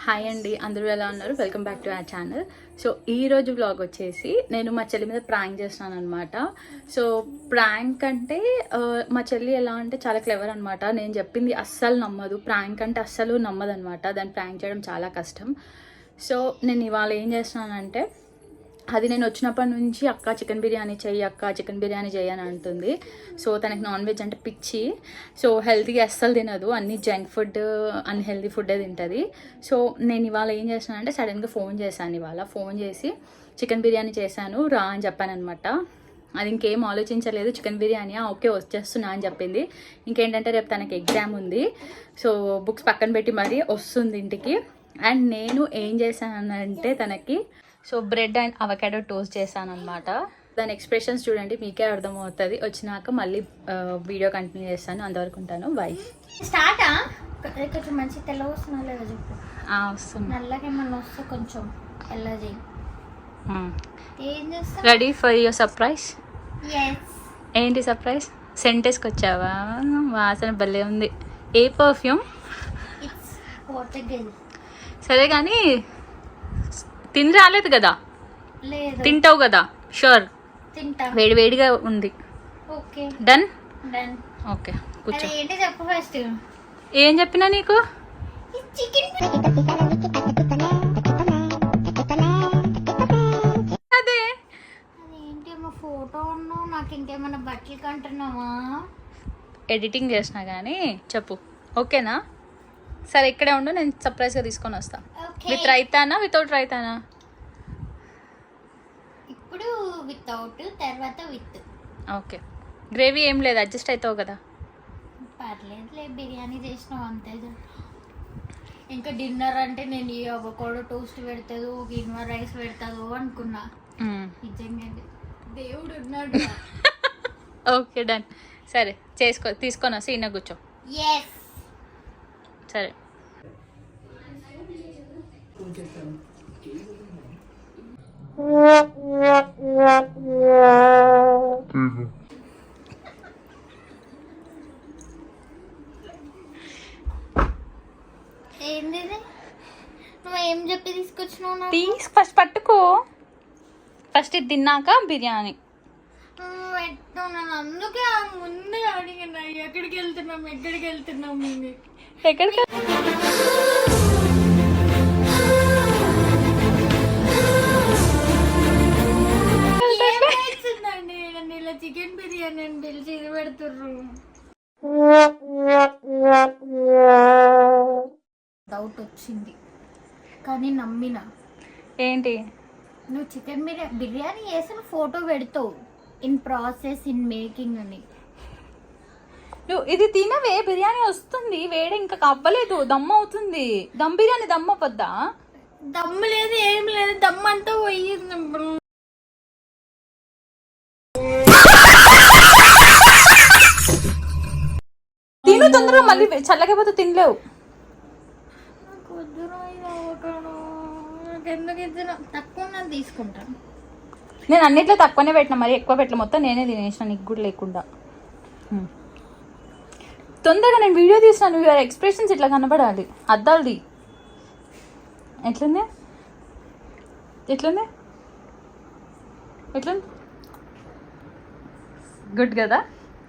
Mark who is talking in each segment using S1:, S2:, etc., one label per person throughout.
S1: Hi అండి, అందరూ ఎలా ఉన్నారు? Welcome back to our channel. So ఈరోజు వ్లాగ్ వచ్చేసి నేను మా చెల్లి మీద ప్రాంక్ చేస్తున్నాను అనమాట. సో ప్రాంక్ అంటే మా చెల్లి ఎలా అంటే చాలా క్లెవర్ అనమాట. నేను చెప్పింది అస్సలు నమ్మదు. ప్రాంక్ అంటే అస్సలు నమ్మదు అనమాట. దాన్ని ప్రాంక్ చేయడం చాలా కష్టం. సో నేను ఇవాళ ఏం చేస్తున్నానంటే, అది నేను వచ్చినప్పటి నుంచి అక్క చికెన్ బిర్యానీ చెయ్యి, అక్క చికెన్ బిర్యానీ చెయ్యి అని అంటుంది. సో తనకి నాన్ వెజ్ అంటే పిచ్చి. సో హెల్తీగా అస్సలు తినదు, అన్ని జంక్ ఫుడ్ అన్హెల్దీ ఫుడ్డే తింటుంది. సో నేను ఇవాళ ఏం చేశానంటే సడన్గా ఫోన్ చేశాను. ఇవాళ ఫోన్ చేసి చికెన్ బిర్యానీ చేశాను రా అని చెప్పాను అనమాట. అది ఇంకేం ఆలోచించలేదు, చికెన్ బిర్యానీ ఓకే వచ్చేస్తున్నా అని చెప్పింది. ఇంకేంటంటే రేపు తనకి ఎగ్జామ్ ఉంది. సో బుక్స్ పక్కన పెట్టి మరీ వస్తుంది ఇంటికి. అండ్ నేను ఏం చేశానంటే తనకి బ్రెడ్ అండ్ అవకాడో టోస్ట్ చేశాను అనమాట. దాని ఎక్స్ప్రెషన్స్ చూడండి, మీకే అర్థమవుతుంది. వచ్చినాక మళ్ళీ వీడియో కంటిన్యూ చేస్తాను. అంతవరకు ఉంటాను, బాయ్.
S2: స్టార్టా కొంచెం మంచి తెల్ల వస్తున్నా లేదా చెప్పు.
S1: వస్తుంది.
S2: నల్లగా ఏమన్నా వస్తే కొంచెం తెల్ల చేయి. ఏం చేస్తా?
S1: Ready for your surprise. ఏంటి సర్ప్రైజ్? సెంటెస్కి వచ్చావా? వాసన భలే ఉంది. ఏ పర్ఫ్యూమ్? సరే కానీ తిని రాలేదు కదా? తింటావు కదా? షూర్. వేడి వేడిగా ఉంది. డన్. ఓకే కూర్చో.
S2: చెప్పు ఫస్ట్.
S1: ఏం చెప్పినా నీకు? అదే
S2: అదేంటి అమ్మ ఫోటో ఉన్నావు, నాకు ఇంకేమైనా బట్టలు కంటున్నావా?
S1: ఎడిటింగ్ చేసినా కానీ చెప్పు, ఓకేనా? సరే ఇక్కడే ఉండు, నేను సర్ప్రైజ్గా తీసుకొని వస్తా. విత్ రైతానా వితౌట్ రైతానా?
S2: ఇప్పుడు వితౌట్, తర్వాత విత్.
S1: ఓకే. గ్రేవీ ఏం లేదు, అడ్జస్ట్ అవుతావు కదా?
S2: పర్లేదులే, బిర్యానీ చేసినావు అంతే. ఇంకా డిన్నర్ అంటే నేను ఈ అవకాడో టోస్ట్ పెడతాదు, కిన్వా రైస్ పెడతాదు అనుకున్నా. నిజంగా దేవుడు ఉన్నాడు.
S1: Okay done. సరే తీసుకొని వస్తే ఇన్న కూర్చో. సరే.
S2: ఏంది నువ్వేం చెప్పి తీసుకొచ్చినావు?
S1: ఫస్ట్ పట్టుకో. ఫస్ట్ ఇది తిన్నాక బిర్యానీ.
S2: అందుకే ముందే అడిగినా ఎక్కడికి వెళ్తున్నాం
S1: ఎక్కడికి?
S2: ఇలా చికెన్ బిర్యానీ అని పిలిచి ఇది పెడుతుర్రు. డౌట్ వచ్చింది కానీ నమ్మిన.
S1: ఏంటి?
S2: నువ్వు చికెన్ బిర్యానీ చేసిన ఫోటో పెడతావు, ఇన్ ప్రాసెస్ ఇన్ మేకింగ్ అని.
S1: నువ్వు ఇది తినవే, బిర్యానీ వస్తుంది. వేడి ఇంకా అవ్వలేదు, దమ్ అవుతుంది. దమ్ బిర్యానీ దమ్ అవ్వద్దా?
S2: దమ్ము లేదు, ఏం లేదు, దమ్ అంతా పోయింది.
S1: తిను తొందరగా, మళ్ళీ చల్లకపోతే తినలేవు.
S2: తక్కువ తీసుకుంటాను
S1: నేను, అన్నిట్లో తక్కువనే పెట్టినా, మరి ఎక్కువ పెట్టలే. మొత్తం నేనే తినేసిన, నీకు కూడా లేకుండా. తొందరగా నేను వీడియో తీసినాను, యువర్ ఎక్స్ప్రెషన్స్ ఇట్లా కనబడాలి. అద్దాలది. ఎట్లుంది? గుడ్ కదా?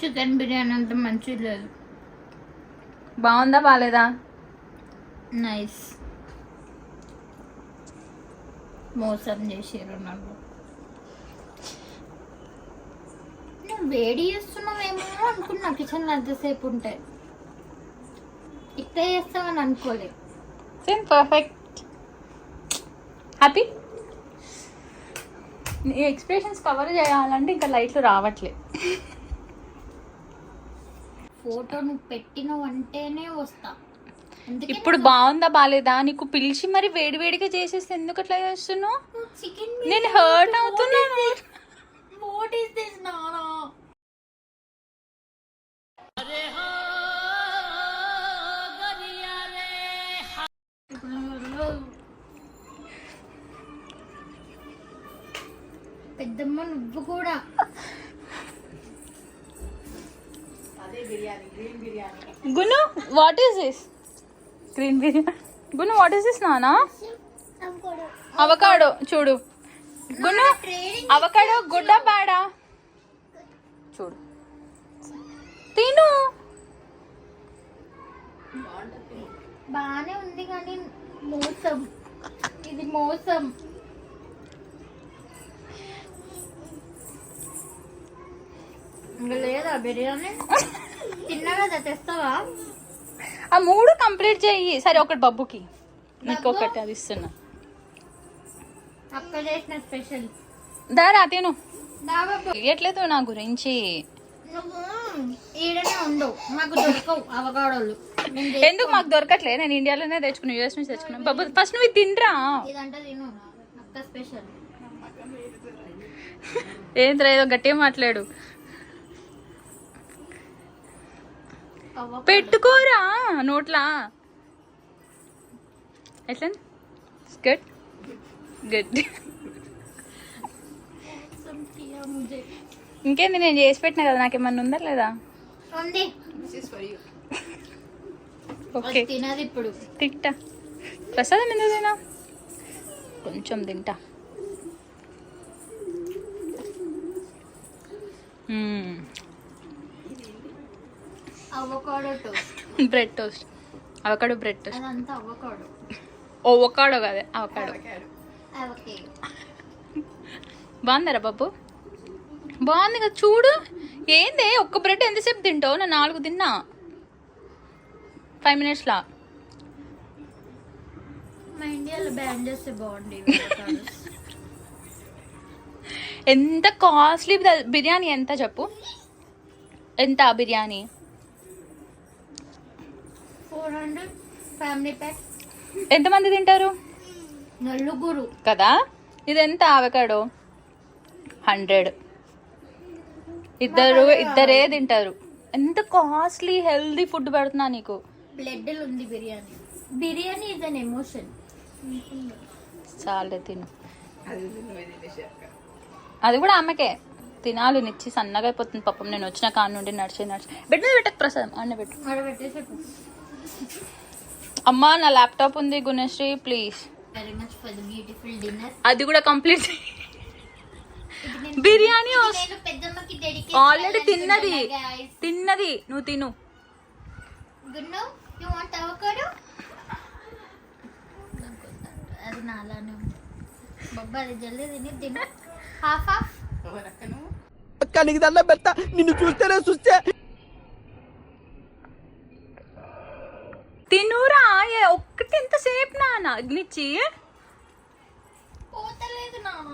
S2: చికెన్ బిర్యానీ అంత మంచిది లేదు.
S1: బాగుందా బాగాలేదా?
S2: నైస్. మోసం చేసారు నన్ను. నువ్వు వేడి చేస్తున్నావేమో అనుకున్నా కిచెన్లో అంతసేపు ఉంటే. ఇట్లా చేస్తావని అనుకోలేదు.
S1: పర్ఫెక్ట్. హ్యాపీ? ఈ ఎక్స్ప్రెషన్స్ కవర్ చేయాలంటే ఇంకా లైట్లు రావట్లే.
S2: ఫోటో నువ్వు పెట్టినవు అంటేనే వస్తా.
S1: ఇప్పుడు బాగుందా బాగాలేదా? నీకు పిలిచి మరి వేడివేడిగా చేసేస్తే ఎందుకు అట్లా చేస్తున్నావు? నేను హర్ట్ అవుతున్నాను.
S2: What is this, Nana? పెద్దమ్మ నువ్వు కూడా
S1: Gunu, what is this? Green biryani. Gunu what is this నానా? అవకాడో చూడు గును, అవకాడో గుడ్డా బ్యాడా చూడు, తిను.
S2: బానే ఉంది కానీ మోసం, ఇది మోసం. ఇంకా లేదా బిర్యానీ? తిన్నా కదా, తెస్తావా?
S1: ఆ 3 కంప్లీట్ చెయ్యి. సరే ఒకటి బబ్బుకి, ఇంకొకటి అది ఇస్తున్నా.
S2: అక్క చేసిన స్పెషల్.
S1: దారా తిను.
S2: దా బాబు.
S1: తెలియట్లేదు నా గురించి.
S2: నువ్వు ఈడనే ఉండవు, మాకు దొరకవు అవగాడోళ్ళు.
S1: ఎందుకు మాకు దొరకట్లేదు? నేను ఇండియాలోనే తెచ్చుకున్నా, యూఎస్ నుంచి తెచ్చుకున్నా. బాబు ఫస్ట్ నువ్వు ఇది తినరా.
S2: ఇదంటే తిను, అక్క స్పెషల్.
S1: ఏంద్రా ఏదో గట్టిగా మాట్లాడు. పెట్టుకోరా నోట్లా. ఎట్లా? Good good. ఇంకేంది, నేను చేసి పెట్టినా కదా, నాకేమన్నా ఉందా లేదా?
S2: ఉంది.
S1: ఓకే
S2: తినది ఇప్పుడు.
S1: తింటా. ప్రసాదం ఎందుకు తినా? కొంచెం తింటా.
S2: Avocado toast.
S1: Bread toast. Avocado bread toast.
S2: అదంతా అవకాడో.
S1: అవకాడో కాదే, అవకాడో.
S2: అవకాడో.
S1: బాగుందరా బాబు? బాగుంది కదా, చూడు. ఏందే ఒక్క బ్రెడ్ ఎంతసేపు తింటావు? నేను 4 తిన్నా 5 minutesలా.
S2: మా ఇండియాలో బ్యాన్ చేస్తే బాగుంది.
S1: ఎంత కాస్ట్లీ బిర్యానీ, ఎంత చెప్పు? ఎంత బిర్యానీ?
S2: 400 family pack.
S1: ఎంతమంది తింటారు?
S2: 4
S1: కదా. ఇది ఎంత అవకాడో? 100. ఇద్దరే తింటారు. ఎంత కాస్ట్లీ హెల్దీ ఫుడ్ పెడుతున్నా నీకు.
S2: బ్లడ్ ఉంది biryani. Biryani is an emotion.
S1: చాలే తిను. అది కూడా ఆమెకే తినాలి, నిచ్చి సన్నగా అయిపోతుంది పాపం. నేను వచ్చిన కాడ నుండి నడిచి బెడ్ మీద పెట్టకు ప్రసాదం, అన్న పెట్టు. అమ్మా నా ల్యాప్టాప్ ఉంది Gunasri, please.
S2: Very much for the beautiful dinner.
S1: అది కూడా కంప్లీట్. బిర్యానీ ఆల్రెడీ తిన్నది నువ్వు తిను.
S2: గున్ను యు వాంట్ అవకాడో? అది నాలానే ఉంది బాబా, అది జల్దీ తిను. హాఫ్
S3: అక్క నీకు దండం పెడతా, నిన్ను చూస్తేనే చూస్తే.
S1: తినురా, ఒక్కటి ఎంతసేపు నాన్న నిచ్చి.
S2: పోతలేదు నాన్న.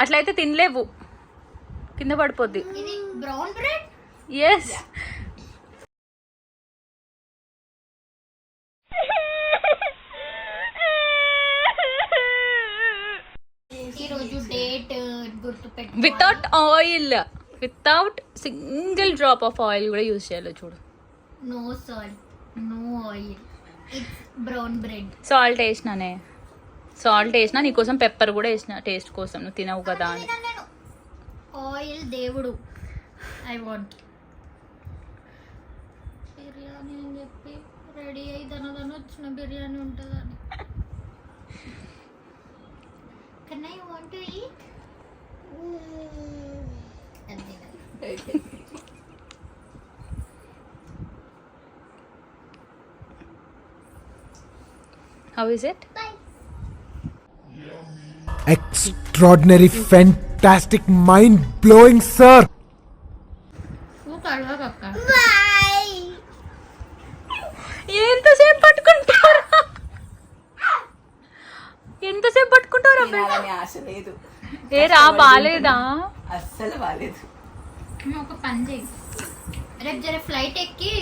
S1: అట్లయితే తినలేవు, కింద పడిపోద్ది.
S2: ఇది బ్రౌన్ బ్రెడ్.
S1: ఎస్.
S2: ఈరోజు డేట్ గుర్తుపెట్టు.
S1: Without oil, without single drop of oil కూడా యూజ్ చేయాలి చూడు.
S2: No salt, no oil, it's brown bread.
S1: Salt వేసినా నీకోసం పెప్పర్ కూడా వేసిన టేస్ట్ కోసం, నువ్వు తినవు కదా అని.
S2: ఆయిల్ దేవుడు. ఐ వాంట్ బిర్యానీ అని చెప్పి రెడీ అయ్యి దనదన వచ్చిన బిర్యానీ ఉంటుందని. Can I want to eat?
S1: How is it?
S3: Extraordinary, fantastic, mind-blowing, sir.
S1: ఎంతసేపు పట్టుకుంటారా?
S4: ఆశ లేదు.
S1: ఏరా బాలేదా?
S4: అస్సలు బాలేదు.
S2: ఒక పని చేయి, రేపు జర ఫ్లైట్ ఎక్కి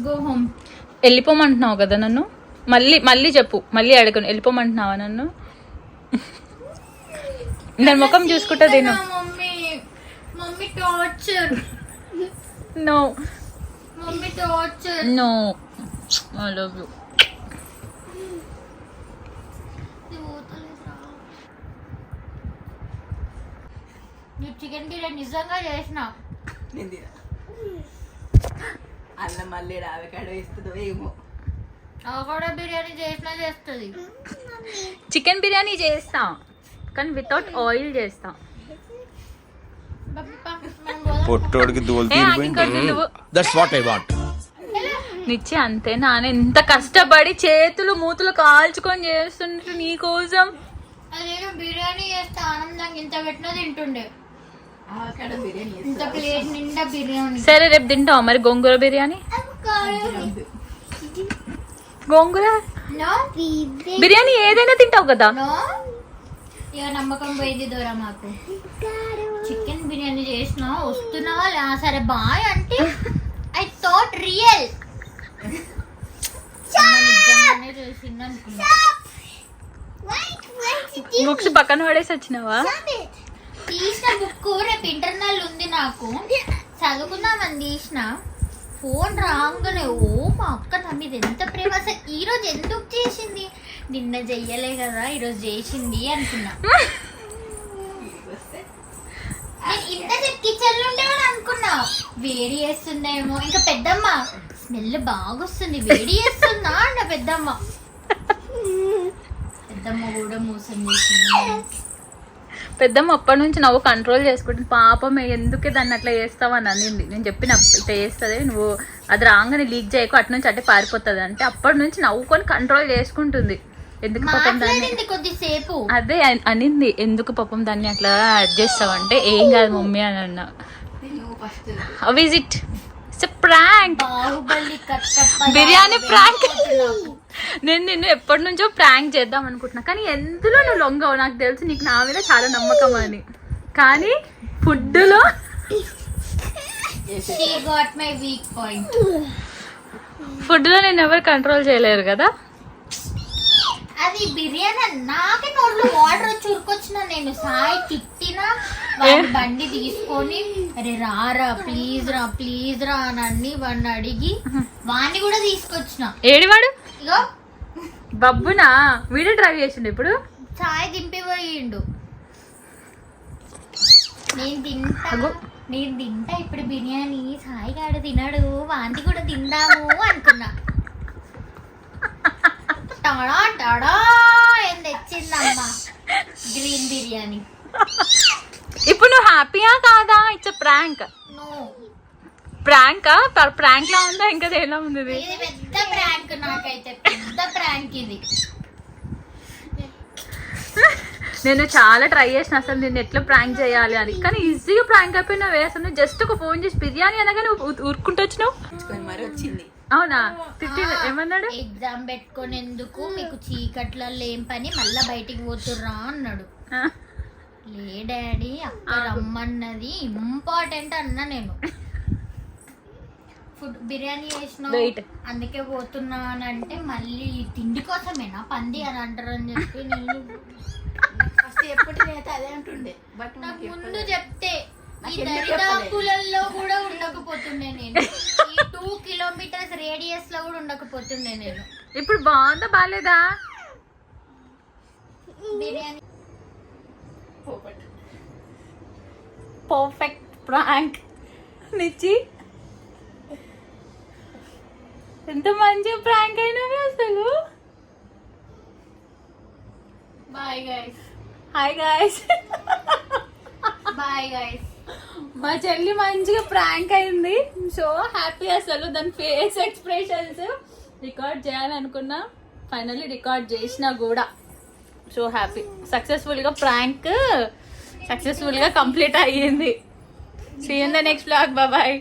S2: గో హోమ్.
S1: వెళ్ళిపోమంటున్నావు కదా నన్ను. మళ్ళీ చెప్పు, మళ్ళీ అడగను. వెళ్ళిపోమంటున్నావా నన్ను? దాని ముఖం చూసుకుంటా తిను.
S2: Mummy torture.
S1: No
S2: mummy torture.
S1: No, I love you.
S2: నువ్వు చికెన్ బిర్యానీ నిజంగా చేసినా
S4: నేను తిన. అల్ల మళ్ళీ అవకాడో ఇస్తుందో ఏమో.
S2: అవకాడో బిర్యానీ చేసినా చేస్తుంది.
S1: చికెన్ బిర్యానీ చేస్తా కానీ వితౌట్ ఆయిల్ చేస్తా.
S3: పొట్టోడికి దోలు
S1: నువ్వు
S3: దట్స్ వాట్ ఐ వాంట్.
S1: నిచ్చి అంతే నాన్న, ఎంత కష్టపడి చేతులు మూతులు కాల్చుకొని చేస్తుంటే నీకోసం.
S2: అదేదో బిర్యానీ చేస్తే ఆనందంగా ఇంత పెట్టినా తింటుండే.
S4: అక్కడ బిర్యానీ
S2: ఇంత ప్లేట్ నిండా బిర్యానీ.
S1: సరే రేపు తింటావా మరి గోంగూర బిర్యానీ? గోంగూర బిర్యానీ ఏదైనా తింటావు కదా.
S2: ఇక నమ్మకం పోయింది దూరం మాకు. చికెన్ బిర్యానీ చేసినా వస్తున్నావా? సరే బాయ్ అంటే ఐ థాట్ రియల్ చేసింది అనుకున్నా.
S1: బుక్స్ పక్కన పడేసి వచ్చినావా?
S2: తీసిన బుక్ రేపు ఇంటర్నల్ ఉంది నాకు, చదువుకుందామని తీసిన. ఫోన్ రాగానే ఓ మా అక్క నా మీద ఎంత ప్రేమ, అసలు ఈరోజు ఎందుకు చేసింది, నిన్న చెయ్యలే కదా ఈరోజు చేసింది అనుకున్నా. నేను ఇంతసేపు కిచెన్ లో ఉండేవాడు అనుకున్నా, వేడి చేస్తుందేమో. ఇంకా పెద్దమ్మ స్మెల్ బాగా వస్తుంది, వేడి చేస్తుందా అన్న పెద్దమ్మ. పెద్దమ్మ కూడా మోసం చేసింది.
S1: పెద్దమ్మ అప్పటి నుంచి నవ్వు కంట్రోల్ చేసుకుంటుంది. పాపం ఎందుకే దాన్ని అట్లా చేస్తావని అనింది. నేను చెప్పిన ఇట్లా చేస్తుంది, నువ్వు అది రాగానే లీక్ చేయకు, అటు నుంచి అట్టే పారిపోతుంది అంటే అప్పటి నుంచి నవ్వుకొని కంట్రోల్ చేసుకుంటుంది. ఎందుకు పాపం దాన్ని
S2: కొద్దిసేపు
S1: అదే అనింది, ఎందుకు పాపం దాన్ని అట్లా అడ్జస్ట్ అంటే ఏం కాదు మమ్మీ అని అన్నా. How is it? It's a prank.
S2: Baahubali
S1: biryani prank. నేను నిన్ను ఎప్పటి నుంచో ప్రాంక్ చేద్దాం అనుకుంటున్నా, కానీ ఎందులో నువ్వు లొంగవు. నాకు తెలుసు నీకు నా మీద చాలా నమ్మకం అని, కానీ ఫుడ్లో ఫుడ్లో నేను ఎవరు కంట్రోల్ చేయలేరు కదా.
S2: అది బిర్యానీ నాకే నోట్లో వాటర్ వచ్చి ఉరికొచ్చిన. నేను సాయి తిట్టినా వాడి బండి తీసుకొని అరే రారా ప్లీజ్ రా అని అన్ని వాడిని అడిగి వాడిని కూడా తీసుకొచ్చిన.
S1: ఏడివాడు?
S2: ఇగో
S1: బబ్బునా వీడియో డ్రైవ్ చేసిండు. ఇప్పుడు
S2: సాయి దింపిపోయిండు. నేను తింటా ఇప్పుడు బిర్యానీ, సాయి గాడు తినడు, వాంతి కూడా తిందాము అనుకున్నా. టాడా టాడా ఏం తెచ్చిందమ్మా గ్రీన్ బిర్యానీ.
S1: ఇప్పుడు నువ్వు హ్యాపీయా కాదా? It's prank.
S2: నో
S1: ప్రాంకా? ప్రాంక్ లా ఉందా ఇంకా ఎలా ఉంది?
S2: ఇది పెద్ద ప్రాంక్, నాకైతే పెద్ద ప్రాంక్ ఇది.
S1: నేను చాలా ట్రై చేసిన అసలు నేను ఎట్లా ప్రాంక్ చేయాలి అని, కానీ ఈజీగా ప్రాంక్ అయిపోయినావే. అసలు నువ్వు జస్ట్ ఒక ఫోన్ చేసి బిర్యానీ అనగానే ఊరుకుంటూ వచ్చినావు.
S4: మరి వచ్చింది.
S1: అవునా? ఏమన్నాడు?
S2: ఎగ్జామ్ పెట్టుకొని ఎందుకు మీకు చీకట్లలో ఏం పని, మళ్ళా బయటికి పోతుర్రా అన్నాడు. లే డాడీ అక్క రమ్మన్నది ఇంపార్టెంట్ అన్నా. నేను ఫుడ్ బిర్యానీ చేసిన అందుకే పోతున్నానంటే మళ్ళీ తిండి కోసమేనా పంది అని అంటారు అని చెప్పి నేను
S4: ఫస్ట్ ఎప్పటికైతే అదే అంటుండే. బట్
S2: నాకు ముందు చెప్తే ఈ దరిదాపులలో కూడా ఉండకపోతుండే నేను, ఈ 2 కిలోమీటర్స్ రేడియస్ లో కూడా ఉండకపోతుండే నేను.
S1: ఇప్పుడు బాగుందా బాగాలేదా
S2: బిర్యానీ?
S1: Perfect prank నిచ్చి. ఎంత మంచి ప్రాంక్ అయినవి అసలు.
S2: Bye guys.
S1: Hi guys.
S2: Bye guys.
S1: మా చెల్లి మంచిగా ప్రాంక్ అయింది. సో హ్యాపీ అసలు. దాని ఫేస్ ఎక్స్ప్రెషన్స్ రికార్డ్ చేయాలనుకున్నా, ఫైనల్లీ రికార్డ్ చేసినా కూడా. So happy. సక్సెస్ఫుల్గా ప్రాంక్ సక్సెస్ఫుల్గా కంప్లీట్ అయ్యింది. See you in the next vlog. Bye.